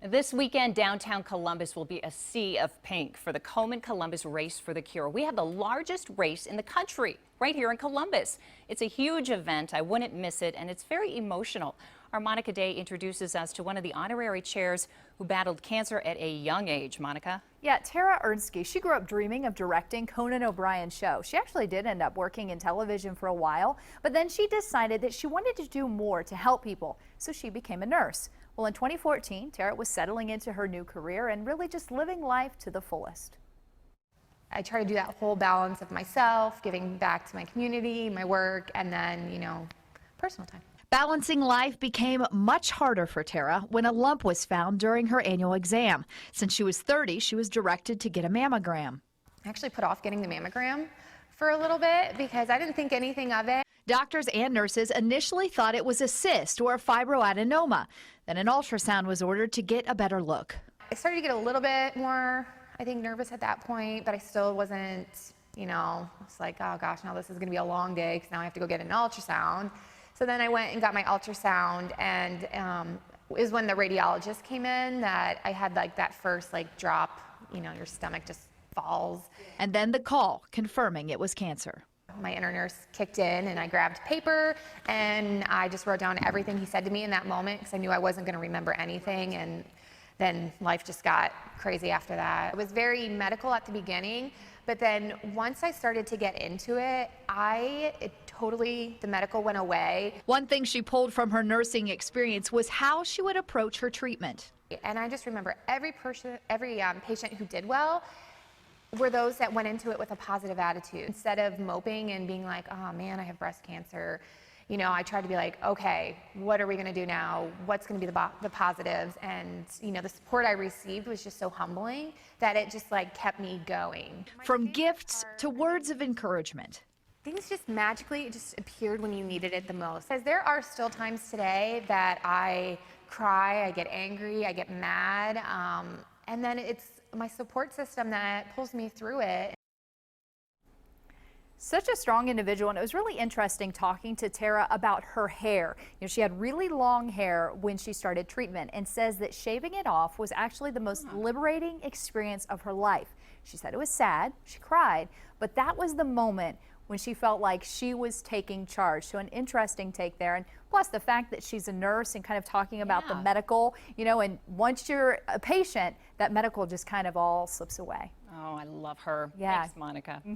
This weekend, downtown Columbus will be a sea of pink for the Komen Columbus Race for the Cure. We have the largest race in the country right here in Columbus. It's a huge event. I wouldn't miss it, and it's very emotional. Our Monica Day introduces us to one of the honorary chairs who battled cancer at a young age. Monica? Yeah, Tara Ernske, she grew up dreaming of directing Conan O'Brien's show. She actually did end up working in television for a while, but then she decided that she wanted to do more to help people, so she became a nurse. Well, in 2014, Tara was settling into her new career and really just living life to the fullest. I try to do that whole balance of myself, giving back to my community, my work, and then, personal time. Balancing life became much harder for Tara when a lump was found during her annual exam. Since she was 30, she was directed to get a mammogram. I actually put off getting the mammogram for a little bit because I didn't think anything of it. Doctors and nurses initially thought it was a cyst or a fibroadenoma. Then an ultrasound was ordered to get a better look. I started to get a little bit more, I think, nervous at that point, but I still wasn't, it's like, oh gosh, now this is going to be a long day because now I have to go get an ultrasound. So then I went and got my ultrasound, and is when the radiologist came in that I had that first drop, your stomach just falls. And then the call confirming it was cancer. My inner nurse kicked in and I grabbed paper and I just wrote down everything he said to me in that moment because I knew I wasn't going to remember anything, and then life just got crazy after that. It was very medical at the beginning, but then once I started to get into it, the medical went away. One thing she pulled from her nursing experience was how she would approach her treatment. And I just remember every patient who did well were those that went into it with a positive attitude. Instead of moping and being like, oh man, I have breast cancer, I tried to be like, okay, what are we going to do now? What's going to be the positives? And, the support I received was just so humbling that it just kept me going. From gifts to words of encouragement. Things just magically just appeared when you needed it the most. Because there are still times today that I cry, I get angry, I get mad, and then it's my support system that pulls me through it. Such a strong individual, and it was really interesting talking to Tara about her hair. She had really long hair when she started treatment and says that shaving it off was actually the most liberating experience of her life. She said it was sad, she cried, but that was the moment when she felt like she was taking charge. So an interesting take there. And plus the fact that she's a nurse and kind of talking about the medical, and once you're a patient, that medical just kind of all slips away. Oh, I love her. Yeah. Thanks, Monica.